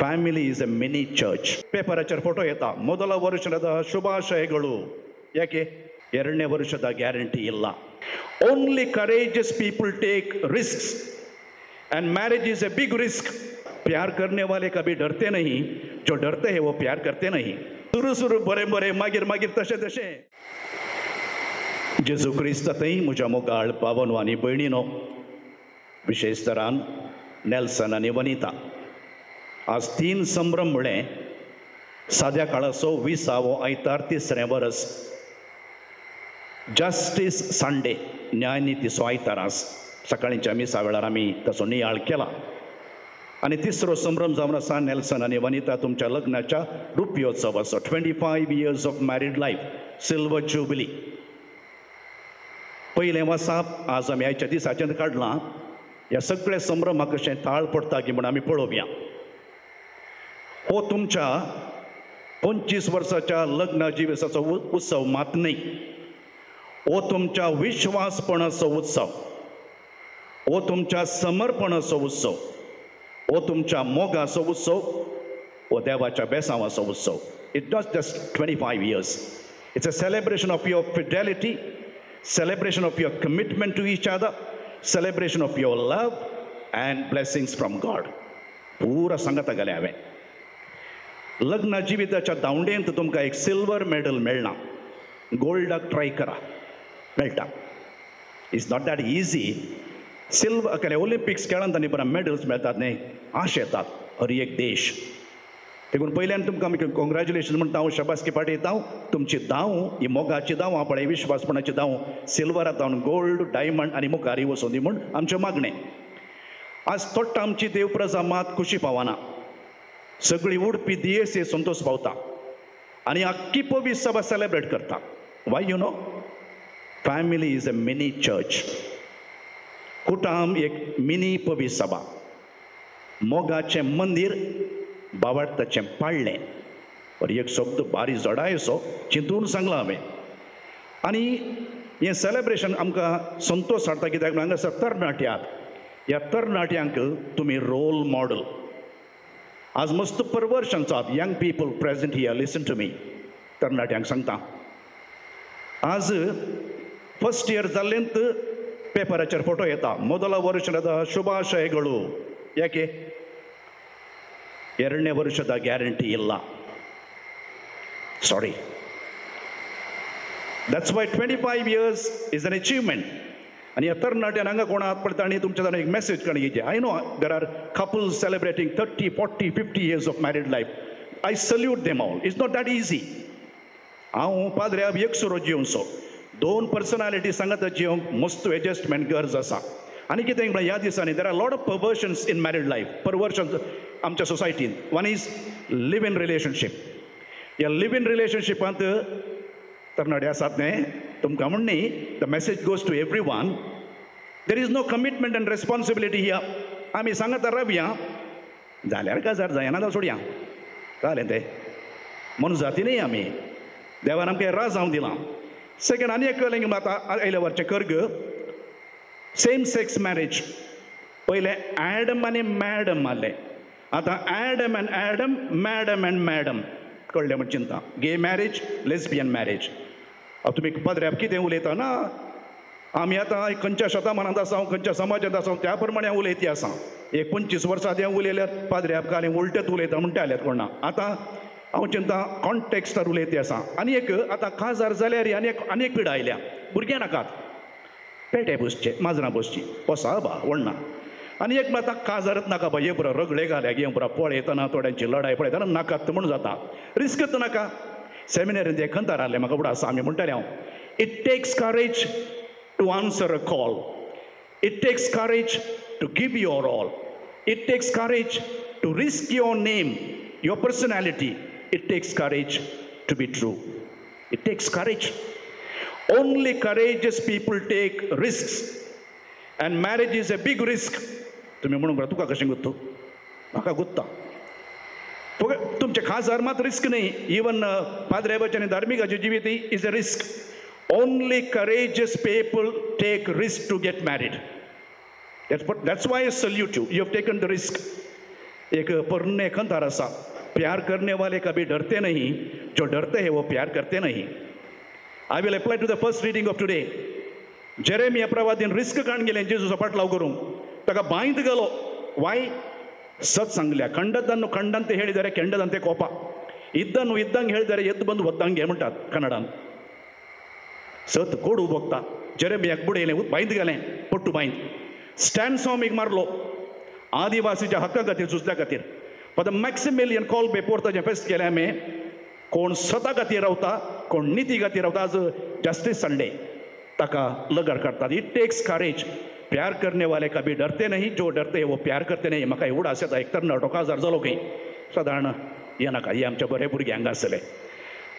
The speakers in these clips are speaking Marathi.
Family is A mini church. Paper photo ಎತ್ತ ಮೊದಲ ವರ್ಷದ ಶುಭಾಶಯಗಳು. ಯಾಕೆ? ಎರಡನೇ ವರ್ಷದ ಗ್ಯಾರಂಟಿ ಇಲ್ಲ. Only courageous people take risk end marriage is a big risk. प्यार करने वाले कभी डरते नहीं, जो डरते हैं वो प्यार करते नहीं. सुरू सुरू बरे बरे मागीर मागीर तशे तशे. जेजू क्रिस्तातय म्हज्या मोगाळ पावन आनी भयणीनो, विशेष तरान नेल्सन आनी वनिता, आज 3 संभ्रम म्हळें साद्या काळाचो 20वो आयतार 3रे वर्स, जस्टीस संडे, न्यायनितीचो आयतार. आज सकाळींच्या मिसा वेळार आमी ताचो नियाळ केला. आनी 3रो संभ्रम जावन आसा नेल्सन आनी वनिता तुमच्या लग्नाच्या रुपयोत्सव आसा. 25 years of married life, silver jubilee. पयलें वर्साप आज आमी आयच्या दिसाचेर काडलां. ह्या सगळे संभ्रमाक कशें ताळ पडटा की म्हण आमी पळोवया. हो तुमच्या 25 वर्साच्या लग्न जिविसाचो उत्सव मात न्ही. हो तुमच्या विश्वासपणाचो उत्सव, हो तुमच्या समर्पणाचो उत्सव, हो तुमच्या मोगाचो उत्सव, हो देवाच्या बेसांवाचो उत्सव. It does just 25 years. It's a celebration of your Fidelity, celebration of your commitment to each other, celebration of your love and blessings from God. पूरा सांगता गेले हांवें. लग्न जिविताच्या दावंडेंत तुमकां एक सिल्वर मेडल मेळना, गोल्डाक ट्राय करा, मेळटा. It's not that easy. Silver केले ओलिंपिक्स खेळांत आनी बरा मेडल्स मेळटात न्ही, आश येतात हर एक देश. देखून पयल्यान तुमकां आमी कॉंग्रॅच्युलेशन म्हणटा हांव, शबासकी पाठयता. तुमची दाव ही मोगाची दाव आहा पळय, विश्वासपणाची दाव, सिल्वरांत जावन गोल्ड, डायमंड आनी मुखारी वचूं दी म्हूण आमचें मागणें. आज थोड्ड आमची देवप्रजा मात खुशी पावना. सगळी उडपी दियेसे संतोश पावता आनी आख्खी पवीत सभा सेलेब्रेट करता. Why you know? Family is a mini church. कुटाम एक मिनी पवीत सभा. मोगाचें मंदीर, बावार्थाचें पाळणें. और एक शब्द बारी जडायसो चिंतून सांगला हांवें. आनी हें सेलेब्रेशन आमकां संतोश हाडटा. कित्याक हांगासर तरणाट्याक, ह्या तरणाट्यांक तुमी रोल मॉडल. आज मस्त परवर्शन्स आहात. Young people present here, listen to me. तरणाट्यांक सांगता, आज फर्स्ट इयर जाल्लेंत पेपराचेर फोटो येता ಮೊದಲ ವರ್ಷದ ಶುಭಾಶಯಗಳು. ಯಾಕೆ? ಎರಡನೇ ವರ್ಷದ ಗ್ಯಾರಂಟಿ ಇಲ್ಲ. Sorry. That's why 25 years is an achievement. आणि तरणाट्यान हांगा कोण हात पडटा आनी तुमच्या जाण एक मेसेज कळ्ळी घे. I know there are couples celebrating 30, 40, 50 years of married life. I salute them all. It's not that easy. हांव पाद्र्या एक सुरो जिवंसो, 2 पर्सनालिटी सांगता जिवंक मस्त एडजस्टमेंट गरज आसा. आनी कितें म्हळ्यार ह्या दिसांनी there are lot of perversions in married life. Perversions आमच्या सोसायटीन. One is live in relationship. ह्या लिव इन रिलेशनशिपांत तरणाटे आसात न्ही, तुमकां म्हण न्ही, the message goes to everyone. There is no commitment and responsibility here. आमी सांगता रावया, जाल्यार काजार जायना जाल्यार सोडया, जालें तें म्हणून जाती न्ही आमी. देवान आमकां राज जावंक दिलां. सेकंड आनी एक कळ्ळें आतां आयल्या वरचें कर्ग, सेम सेक्स मॅरेज. पयलें ॲडम आनी मॅडम मारलें, आतां Adam end Adam, madam end madam कळ्ळें म्हण चिंता. गे मॅरेज, लेस्बियन मॅरेज. तुमी पाद्र्याक कितें उलयता ना, आमी आतां खंयच्या शतमानांत आसा, खंयच्या समाजांत आसा त्या प्रमाणे हांव उलयती आसा. एक 25 वर्सां आदी हांव उलयल्यार पाद्र्याक काले उलटेत उलयता म्हणटा जाल्यार कोणा. आतां हांव चिंता कॉन्टेक्स्टार उलयती आसा. आनी एक आतां काजार जाल्यार आनी एक पिढा आयल्या. भुरगें नाकात, पेटे बसचे, माजरां बसची, पोसा बा व्हडना. आनी एक आतां काजारच नाका बाय, हे पुरो रगडे घाल्या गे पुरो पळयतना थोड्यांची लढाय पळयतना नाकात म्हूण जाता. रिस्कच नाका. सेमिनारींत एक खंतार आहलें म्हाका फुडें आसा. आमी म्हणटाले हांव, it takes courage to answer a call. It takes courage to give your all. It takes courage to risk your name, your personality. It takes courage to be true. It takes courage. Only courageous people take risks. And marriage is a big risk. तुम्ही म्हणून बरं, तुका कशें गुत्तू? म्हाका गुत्ता. तुमचे खासदार मात रिस्क नाही. इवन पाद्रेबाचे आणि धार्मिकाचे जिवीत is a risk. Only courageous people take risk to get married. That's why I salute you. You have taken the risk. एक पुरने खंतार असा, प्यार करने वाले कभी डरते नहीं, जो डरते हैं वो प्यार करते नहीं. I will apply to the first reading of today. Jeremiah प्रवादीन रिस्क काण गेलें जेजूचा पाटलाव करूंक, ताका बांयत गेलो. वाय? सत सांगल्या. खंडदान खंडंत ಹೇಳಿದರೆ ಕೆಂಡದಂತೆ ಕೋಪ, ಇದ್ದನ್ನು ಇದ್ದಂಗೆ ಹೇಳಿದರೆ ಎದ್ದು ಬಂದು ಒದ್ದಂಗೆ म्हणटात कन्नडान. सत कोड उबोगता. जेरेमियाक बुडयलें, बांयत गेलें, पट्टू बांयत. स्टॅन स्वामीक मारलो आदिवासीच्या हक्का खातीर झुजल्या खातीर. फॉर द मॅक्सिमिलियन कॉल बेपोर ताजें फेस्त केलें आमी. कोण सता खातीर रावता, कोण निती खातीर रावता. आज जस्टिस संडे ताका लगर काडटात. It takes courage. प्यार करने वाले कभी डरते नहीं, जो डरते हैं वो प्यार करते नहीं. म्हाका एवढं आसता एक तरणाटो काजार जालो खंय सादारण हे नाका, हे आमच्या बरे भुरगे हांगा आसले.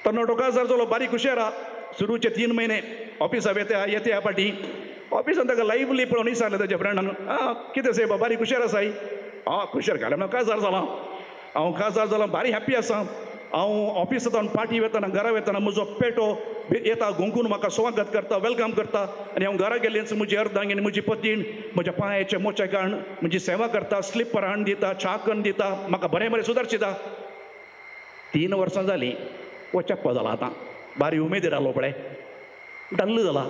तरणाटो काजार जालो, बारीक हुशार आहा. सुरूचे 3 महिने ऑफिसाक येते ह्या फाटी ऑफिसान ताका लायव्हली पळोवन विचारलें ताच्या फ्रेंडान, कितें साहेब बारीक हुशार आसाय? खुशार घाले म्हाका काजार जालां. हांव काजार जालां, बारी हॅप्पी आसा. हांव ऑफिसांतल्यान पार्टी वेताना घरा वेताना म्हजो पेटो येता घुंकून म्हाका स्वागत करता, वेलकम करता. आनी हांव घरा गेल्लेच म्हजी अर्दांगीण, म्हजी पतीण म्हज्या पांयाचे मोचे घाण म्हजी सेवा करता, स्लिपर हाडून दिता, च्या करून दिता, म्हाका बरें बरें सुदारचिता. 3 वर्सां जालीं, वो चप्प जाला आतां. बारी उमेदीर आलो पळय, डल्ल जाला.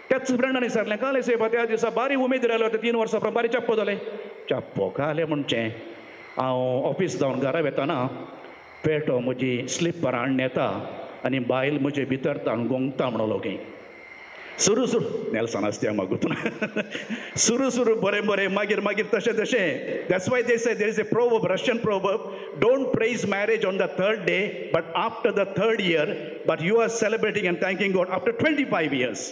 त्याच फ्रेंडान विचारलें, काले साहेब त्या दिसा बारी उमेदीर आलो, 3 वर्सां उपरांत बारी चप्प जालें. चप्प काले म्हणचें, हांव ऑफिस जावन घरा वेताना पेटो म्हजी स्लिपर हाडून येता आनी बायल म्हजे भितर ताण गोंगता म्हणलो खंय. सुरू नेल्सन आसता मागून सुरू बरें बरें मागीर मागीर तशें तशें. That's why they say there is a proverb, Russian proverb, don't praise marriage on the 3rd day but after the 3rd year, but you are celebrating and thanking God after 25 years.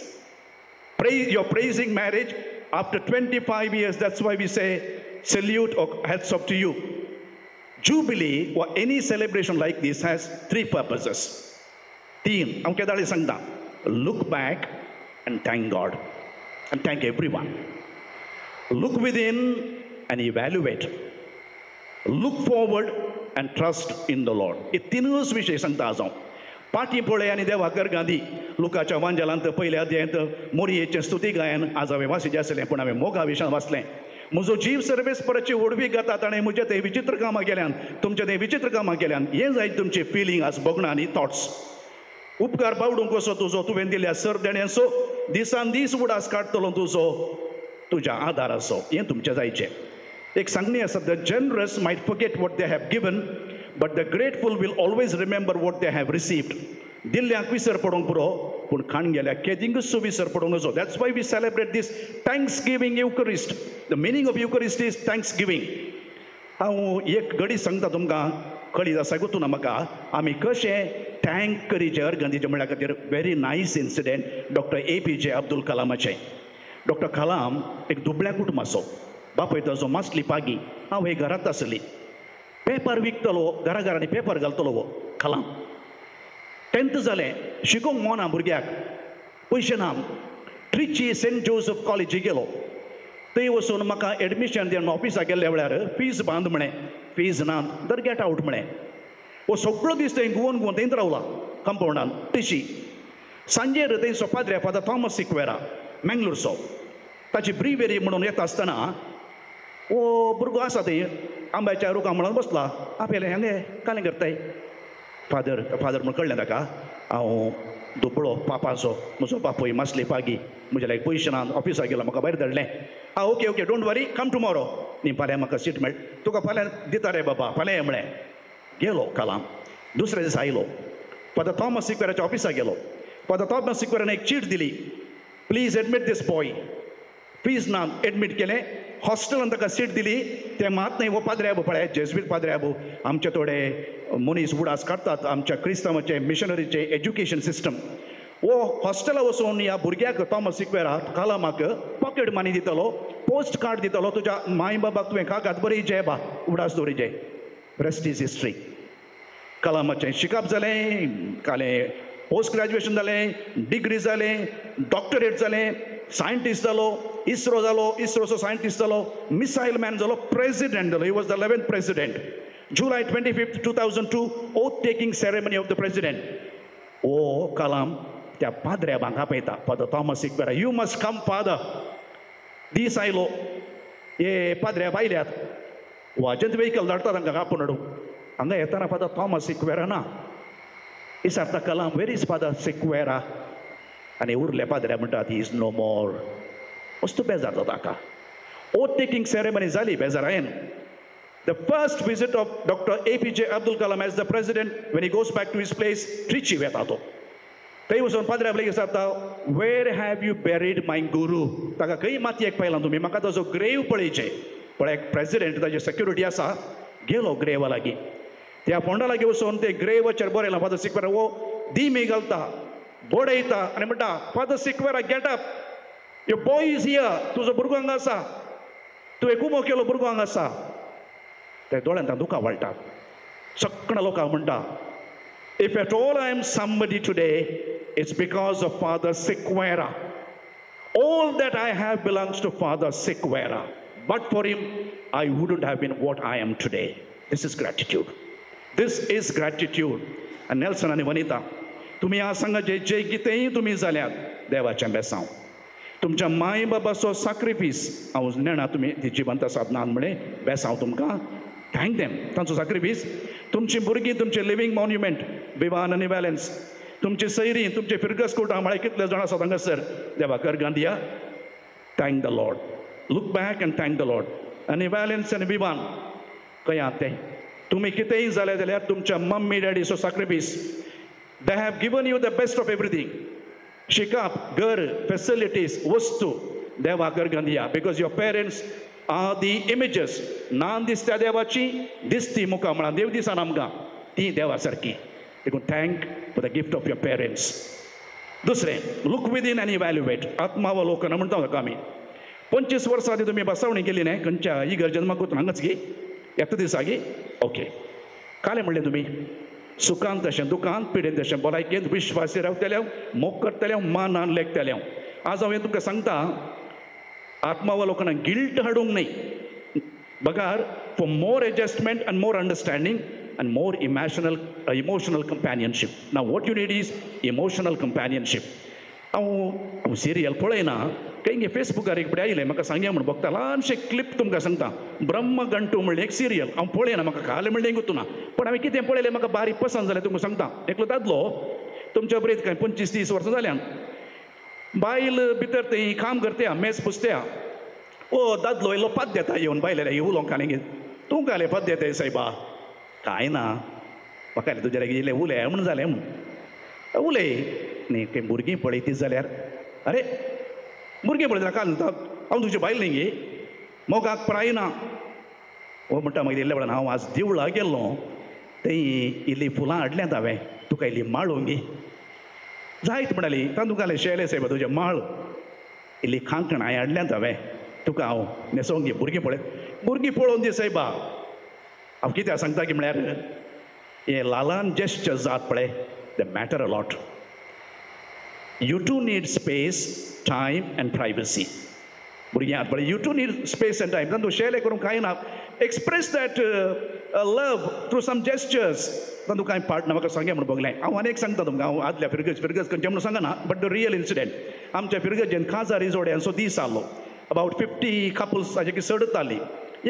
You're praising marriage after 25 years. That's why we say salute or hats off to you. Jubilee or any celebration like this has 3 purposes. 3. हांव केदाळी सांगता. Look back and thank God and thank everyone. Look within and evaluate. Look forward and trust in the Lord. हे 3च विशय सांगता आज हांव. पाटी पळय आनी देवाक गर्गांदी. लुकाच्या वांजलांत पयल्या अध्यायांत मोरयेचें स्तुती गायन आज हांवें वाचिल्लें आसलें, पूण हांवें मोगा विशयान वाचलें. म्हजो जीव सर्वेस्पराची ओडवी घाता ताणें म्हज्या थंय विचित्र कामां केल्यान, तुमच्या थंय विचित्र कामां केल्यान. हें जायत तुमचें फिलींग आज भोगणां आनी थॉट्स. उपकार बावडूंक कसो तुजो, तुवें दिल्ल्या सरदेण्याचो दिसान दीस उडास काडटलो तुजो, तुज्या आदार आसो. हें तुमचें जायचें. एक सांगणी आसा, the generous might forget what they have given, but the grateful will always remember what they have received. दिल्ल्यांक विसर पडोंक पुरो, पूण खाण गेल्या केदींगच विसर पडोंक नजो. That's why we celebrate this thanksgiving Eucharist. The meaning of Eucharist is thanksgiving. हांव एक घडी सांगता तुमकां, कळीत आसा गुतूना म्हाका, आमी कशें थँक करीचे अर्गंदीचे म्हणल्या खातीर. Very nice incident doctor APJ Abdul कलामाचें. डॉक्टर कलाम एक दुबळ्या कुटुंबाचो, बापूय ताजो मासली पागी. हांव हे घरांत आसली, पेपर विकतलो, घरा घरांनी पेपर घालतलो वो कलाम. 10th जालें, शिकोवंक मोना भुरग्याक, पयशे ना. ट्रिची सेंट जोसेफ कॉलेजीक गेलो. थंय वचून म्हाका एडमिशन दिवन ऑफिसाक गेल्ल्या वेळार फीज बांद म्हणे. फीज ना तर गेट आउट म्हणे. वो सगळो दीस थंय घुंवून थंयच रावला कंपाउंडान. तशी सांजेर थंयचो पाद्रे फादर थॉमस सिक्वेरा मँगलोरचो, ताची ब्रिवेरी म्हणून येता आसतना वो भुरगो आसा थंय आंब्याच्या रुखा म्हणून बसला. आपयलें, हांगे कालें करताय? फादर म्हणून कळ्ळें ताका, हांव दुबळो पापाचो, म्हजो बापूय मासली पागी, म्हजे लायक पयशे ना, ऑफिसाक गेलो, म्हाका भायर धाडलें. Okay okay don't worry, come tomorrow. न्ही फाल्यां म्हाका सीट मेळ, तुका फाल्यां दिता रे बाबा, फाल्यां ये म्हळें. गेलो कलाम. दुसरे दीस आयलो, फादर थॉमस सिक्वेराच्या ऑफिसाक गेलो. फादर थॉमस सिक्वेरान एक चीट दिली, please admit this boy. Fees ना, एडमीट केलें. हॉस्टेलान ताका सीट दिली. ते मात न्हय, वो पाद्रे आबू पळय, जेजुईत पाद्रे आबू, आमचे थोडे मनीस उडास काडटात आमच्या क्रिस्तांवाचे मिशनरीचे एज्युकेशन सिस्टम. वो हॉस्टेला वचून ह्या भुरग्याक थॉमस सिक्वेरा कलामाक पॉकेट मनी दितलो, पोस्ट कार्ड दितलो, तुज्या माय बाबाक तुवें कागात बरयचें बा, उडास दवरिचें. Rest is history. कलामाचें शिकप जालें, कालें पोस्ट ग्रॅज्युएशन जालें, डिग्री जालें, डॉक्टरेट जालें, सायंटिस्ट जालो, इस्रो जालो, इस्रोचो सायंटिस्ट जालो, मिसायल मॅन जालो, प्रेसिडेंट जालो. He was the 11th president. July 25th, 2002, oath taking ceremony of the president. ओ कलाम त्या पाद्र्याबांक आपयता, father Thomas Sequeira, you must come father. दीस आयलो, हे पाद्र्या बायल्यात, वाजंत व्हेकल धाडटा तांकां कापून हाडूंक. हांगा येताना फादर थॉमस सिक्वेरा ना. इसारता कलाम वेर इज फादर सिक्वेरा. आनी उरले पाद्रे म्हणटात ही इज नो मोर. मस्त बेजार जाता ताका. ओथ टेकिंग सेरेमनी जाली बेजारायन. The first visit of Dr. APJ Abdul Kalam as the president, when he goes back to his place, Trichy weta to. थंय वचून पाद्रे आपल्याक विचारता, वेर हॅव यू बॅरीड माय गुरू. ताका खंय मातयेक पयला तुमी, म्हाका ताजो ग्रेव पळयचे. पळय प्रेसिडेंट ताजे सेक्युरिटी आसा, गेलो ग्रेवा लागीं. त्या पोंडा लागीं वचून ते ग्रेवाचेर बरयलां फादर सिक्वेरा. वो दिमे घालता, बडयता आनी म्हणटा, father Sequeira get up, your boy is here. तुजो भुरगो हांगा आसा, तुवें कुमो केलो भुरगो हांगा आसा. ते दोळ्यांत दुकां वाळटा. सगळ्या लोकांक म्हणटा, if at all I am somebody today, it's because of Father Siqueira. All that I have belongs to Father Siqueira. But for him, I wouldn't have been what I am today. This is gratitude. This is gratitude. And Nelson आणि वनिता, तुम्ही आज सांगा जे कितेंय तुम्ही जाल्यात देवाचें बेसांव. तुमच्या माय बाबाचो सॅक्रिफीस हांव नेणा तुमी ती जिवंत साधनान म्हणे बेसांव तुमकां. थँक देम तांचो सॅक्रिफीस. तुमची भुरगीं तुमचे लिव्हिंग मॉन्युमेंट विवान आनी वॅलन्स, तुमची सैरीं तुमचे फिरगस कोटा म्हळ्यार कितले जाण आसात हांगासर देवाकर गांधिया. Thank the lord. Look back and thank the lord. आनी वॅलन्स आनी विवान खंय आहात ते. तुम्ही कितेंय जालें जाल्यार तुमच्या मम्मी डॅडीचो sacrifice. They have given you the best of everything. शिकाप, घर, फॅसिलिटीज, वस्तू देवाकर गांधिया. Because your parents are the images. नान दिसत्या देवाची दिसती मुखां म्हळ्यार देव दिसान आमकां ती देवा सारकी. देखून thank for the gift of your parents. दुसरें, लूक विदीन आनी इवॅल्युएट. आत्मावलोकन म्हणटा ताका आमी. 25 वर्सां ती तुमी बसावणी केली न्हय खंयच्या इगर्जेन मागून हांगाच गे येता दिसा गे. ओके, काले म्हणलें तुमी सुखांत तशें दुखांत, पिडेन तशें भलायकेंत, विश्वासी रावतले, मोग करतले, मानान लेखतले. आज हांव तुमकां सांगता, आत्मावलोकनाक गिल्ट हाडूंक न्हय. बगार for more adjustment and more understanding and more emotional companionship. Now what you need is emotional companionship. हांव सिरियल पळयना, काही फेसबुकार एक कडेन आयलें म्हाका सांगया म्हूण बघता. ल्हानशें क्लिप तुमकां सांगता. ब्रह्मगंटू म्हणलें एक सिरियल हांव पळयना, म्हाका खालें म्हणलें गुतूना. पण हांवें कितें पळयलें म्हाका बारीक पसंद जालें तुमकां सांगता. एकलो दादलो तुमच्या बरेच काय 25-30 वर्सां जाल्यान. बायल भितर तें काम करते मेस पुसत्या. ओ दादलो इल्लो पद देता येवन बायलेल्या उलोवंक आनी तूं घालें पद देताय सायबा. काय ना म्हाका तुज्या लागीं उलय म्हूण जालें म्हूण उलय न्ही. तें भुरगीं पळयती जाल्यार अरे भुरगीं पळयता काल हांव तुजी बायल न्ही गे, मोगाक प्राय ना. हो म्हणटा मागीर इल्ले वेळान हांव आज देवळा गेल्लो, थंय इल्लीं फुलां हाडल्यांत हांवें, तुका इल्ली माळोवंक गे. जायत म्हणटाली तांदूळ घालें शेले सायबा तुजें माळ. इल्ली खांकणां हाडल्यांत हांवें, तुका हांव न्हेसोवंक गे. भुरगीं पळोवन दी सायबा. हांव कित्याक सांगता की म्हळ्यार हे ल्हान जेस्चर्स जात पळय they matter a lot. You to need space, time and privacy. भुरगीं आहात पळय, you to need space and time. तांतूं शेले करूंक कांय ना. Express that love through some gestures. तांतूं कांय पार्ट ना. म्हाका सांगया म्हूण बगलें. हांव आनी एक सांगता तुमकां. हांव आदल्या फिरगज खंयचें म्हणून सांगना, बट द रियल इन्सिडेंट. आमच्या फिरगजेन खाजा रिजोड्यांचो दीस आहलो. अबावट 50 कपल्स हाजे चडच जाली.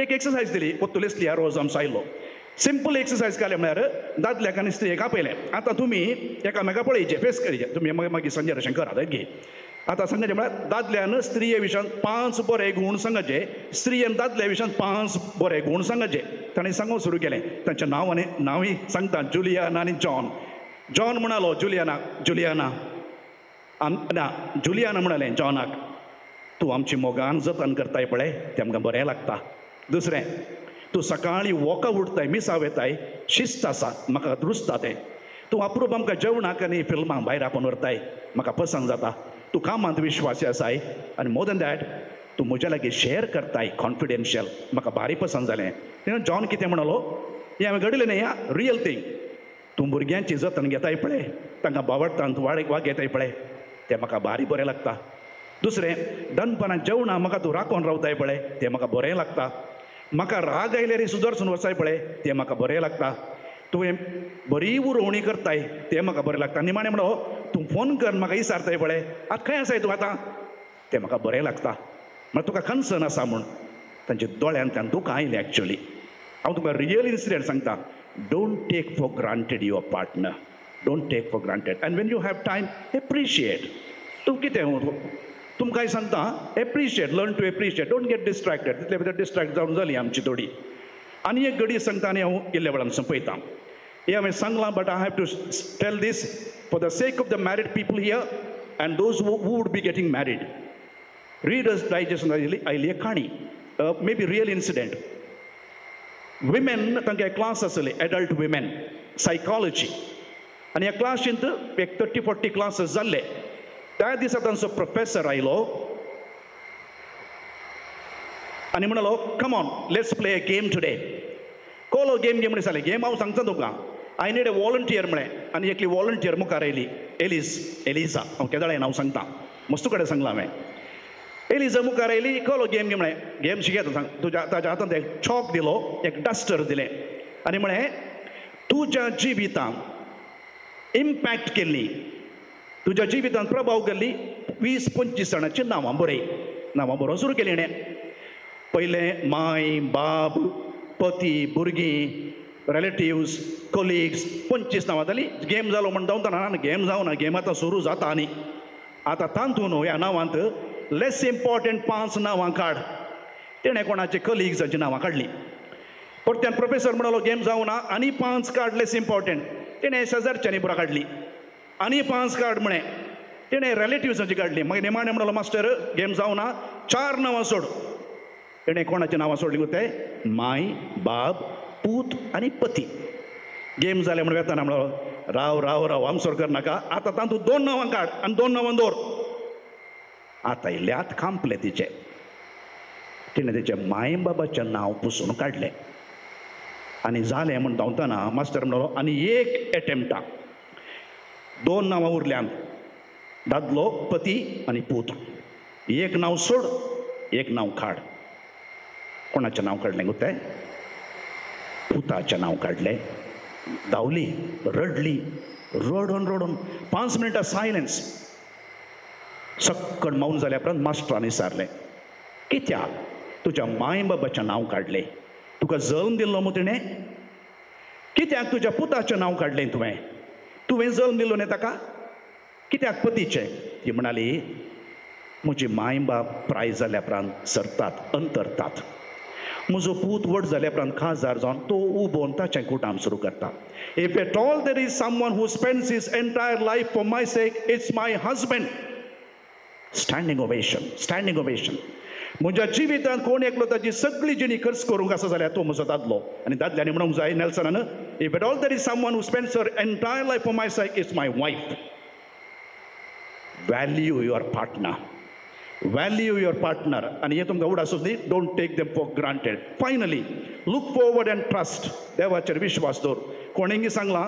एक एक्सरसायज दिली, पोत्तुलेसली ह्या रोज आमचो आयलो. सिंपल एक्सरसायज केलें म्हळ्यार दादल्याक आनी स्त्रियेक आपयलें. आतां तुमी एकामेका पळयचे, फेस करीचे. तुमी मागीर संजय अशें करात घे. आतां सांगचें म्हळ्यार दादल्यान स्त्रिये विशयान 5 बरे गुण सांगचे, स्त्रियेन दादल्या विशयान 5 बरे गुण सांगचे. ताणें सांगूंक सुरू केलें. तांचें नांवूय सांगता, जुलियाना आनी जॉन. जॉन म्हणालो जुलियाना म्हणालें जॉनाक, तूं आमची मोगान जतन करताय पळय तें आमकां बरें लागता. दुसरें, तूं सकाळीं वॉका उठताय, मिसां वेताय, शिस्त आसा, म्हाका रुचता तें. तूं अप्रूप आमकां जेवणाक आनी फिल्मांक भायर आपोवन व्हरताय, म्हाका पसंद जाता. तूं कामांत विश्वासी आसाय, आनी मोर दॅन दॅट तूं म्हज्या लागीं शेअर करताय कॉन्फिडेन्शियल, म्हाका भारी पसंद जालें. जॉन कितें म्हणलो, हें हांवें घडयलें न्ही, रियल थिंग. तूं भुरग्यांची जतन घेताय पळय, तांकां बावडटांत वाग घेताय पळय, तें म्हाका भारी बरें लागता. दुसरें, दनपरां जेवणां म्हाका तूं राखून रावताय पळय, तें म्हाका बरें लागता. म्हाका राग आयल्यार सुदर्शन वचाय पळय, तें म्हाका बरें लागता. तुवें बरी उरोवणी करताय, तें म्हाका बरें लागता. निमाणें म्हणलो, तूं फोन कर म्हाका विचारताय पळय, आतां खंय आसाय तूं आतां, तें म्हाका बरें लागता. म्हळ्यार तुका कन्सर्न आसा म्हूण. तांच्या दोळ्यांतल्यान दुकां आयलें एक्चुअली. हांव तुका रियल इन्सिडेंट सांगता. Don't take for granted your partner. Don't take for granted. And when you have time appreciate. तूं कितें तुमकां हांव सांगता appreciate. Learn to appreciate. Don't get distracted. तितले भितर डिस्ट्रॅक्ट जावन जाली आमची थोडी. आनी एक घडी सांगता आनी हांव इल्ल्या वेळान संपयतां. हे हांवें सांगलां but I have to tell this for the sake of the married people here and those who would be getting married. Reader's Digest आयली एक काणी, maybe real incident. Women तांकां क्लास आसले एडल्ट विमेन सायकॉलॉजी आनी ह्या क्लासींत एक 30-40 क्लासीस जाल्ले. त्या दिसा तांचो प्रोफेसर आयलो आनी म्हणलो come on let's play a game today. कोलो गेम म्हणून सांगले. गेम हांव सांगता तुका. आय नीड अ वॉलंटियर म्हणे आनी एकली वॉलंटियर मुखार आयली. एलिझा हांव केदाळे नांव सांगता. मस्तू कडेन सांगलां हांवें. एलिझा मुखार आयली. कोलो गेम घे म्हणे. गेम शिकयता सांग. तुज्या ताज्या हातांत एक चॉक दिलो, एक डस्टर दिलें आनी म्हणे तुज्या जिवितांत इम्पॅक्ट केल्ली, तुज्या जिवितांत प्रभाव केल्ली 20-25 जाणांची नांवां बरय. नांवां बरोवन सुरू केली इणें. पयलें माय, बाब, पती, भुरगीं, रिलेटिव्स, कोलिग्स, 25 नांवां जाली. गेम जालो म्हण जावना. गेम जावना. गेम आतां सुरू जाता. आनी आतां तांतून ह्या नांवांत लेस इम्पॉर्टंट 5 नांवां काड. तेणें कोणाचे कलिग्सांची नांवां काडलीं. परत्यान प्रोफेसर म्हणलो गेम जावना. आनी 5 काड लेस इम्पॉर्टंट. तेणें शेजारच्यांनी बरोबर काडलीं. आनी 5 काड म्हणे. तेणें रिलेटिव्सांची काडलीं. मागीर निमाणें म्हणलो मास्टर गेम जावना. 4 नांवां सोड. तेणें कोणाची नांवां सोडलीं गो ते माय, बाब, पूत आनी पती. गेम जालें म्हणून वेताना म्हणलो राव राव राव आमसोर करनाका. आतां तातूंत 2 नांवां काड आनी 2 नांवां दवर. आतां इल्ल्यात खांपलें तिचें. तिणें तेचें माय बाबाचें नांव पुसून काडलें आनी जालें म्हण धांवतना मास्टर म्हणलो आनी एक एटेम्प्टा. 2 नांवां उरल्यांत. दादलो, पती आनी पूत. एक नांव सोड, एक नांव काड. कोणाचें नांव काडलें गो तें? पुताचें नांव काडलें. धांवली, रडली, रडोन रडोन 5 मिनटां सायलेन्स. सक्कण मौन जाल्या उपरांत मास्टरान विचारलें कित्याक तुज्या माय बाबाचें नांव काडलें? तुका जल्म दिल्लो मू तिणें? कित्याक तुज्या पुताचें नांव काडलें तुवें जल्म दिल्लो न्ही ताका? कित्याक पतीचें? ती म्हणाली म्हजी माय बाप प्राय जाल्या उपरांत सरतात, अंतरतात. म्हजो पूत व्हड जाल्या उपरांत खाजार जावन तो उबोवन ताचें कुटाम सुरू करता. If at all there is someone who spends his entire life for my sake, it's my husband. Standing ovation, standing ovation. म्हज्या जिवितांत कोण एकलो ताची सगळी जिणी खर्च करूंक आसा जाल्यार तो म्हजो दादलो. आनी दादल्यांनी म्हणूंक जाय नेल्सनान if at all there is someone who spends her entire life for my sake, it's my wife. Value your partner. Value your partner. आणि हे तुमकां उगडास दी. Don't take them for granted. Finally, look forward and trust. देवाचेर विश्वास दवर. कोणेंगी सांगलां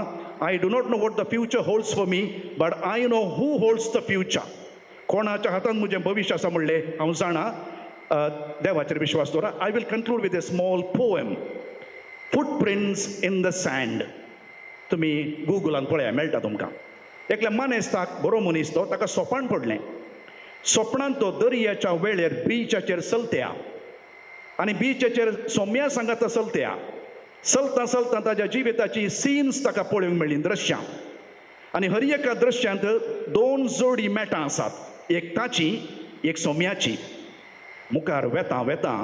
I do not know what the future holds for me, but I know who holds the future. कोणाच्या हातांत म्हजें भविश्य आसा म्हणलें हांव जाणा. देवाचेर विश्वास दवरा. I will conclude with a small poem. Footprints in the sand. तुमी गुगलान पळया मेळटा तुमकां. एकल्या मानेस्ताक बरो मनीस तो ताका सोपान पडलें. सोपणान तो दर्याच्या वेळेर बीचाचेर चलत्या आनी बीचाचेर सोम्या सांगाता चलत्या. चलता चलता ताच्या जिविताची सीन्स ताका पळोवंक मेळ्ळीं, दृश्यां. आनी हर एका दृश्यांत 2 जोडी मेटां आसात. एक ताची, एक सोम्याची. मुखार वेता वेता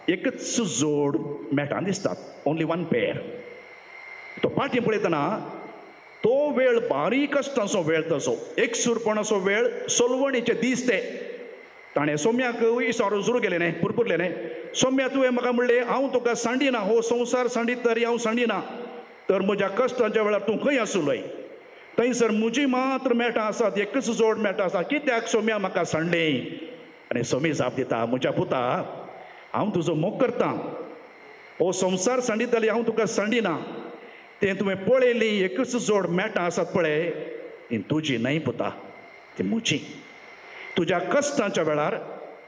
एकच जोड मेटां दिसतात. ओन्ली 1 पेर. तो पाटी पळयतना तो वेळ बारीक आसताचो वेळ तसो एकसुरपणाचो वेळ सोलवणीचे दीस ते. ताणें सोम्याक विचारून सुरू केलें न्ही पुरपुरलें सोम्या तुवें म्हाका म्हणलें हांव तुका सांडिना, हो संवसार सांडीत तरी हांव सांडिना. तर म्हज्या कश्टाच्या वेळार तूं खंय आसुलोय? थंयसर म्हजी मात्र मेटां आसात, एकच जोड मेटां आसा. कित्याक सोम्या म्हाका सांडलें? आनी सोमी जाप दिता म्हज्या पुता हांव तुजो मोग करतां. हो संवसार सांडितली हांव तुका सांडिना. तें तुवें पळयली एकच जोड मेटां आसात पळय ती तुजी न्हय पुता, ती म्हजी. तुज्या कश्टाच्या वेळार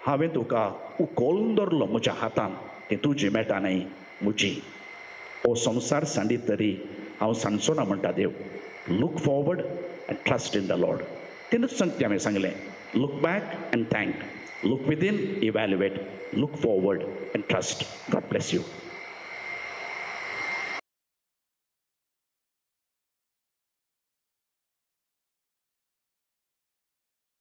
हांवें तुका उखोवन धरलो म्हज्या हातान. ती तुजी मेटां न्हय, म्हजी. हो संवसार सांडीत तरी हांव सांडचो ना म्हणटा देव. Look forward and trust in the lord. तिनूच सांगते हांवें सांगलें. Look back and thank. Look within, evaluate. Look forward and trust. God bless you.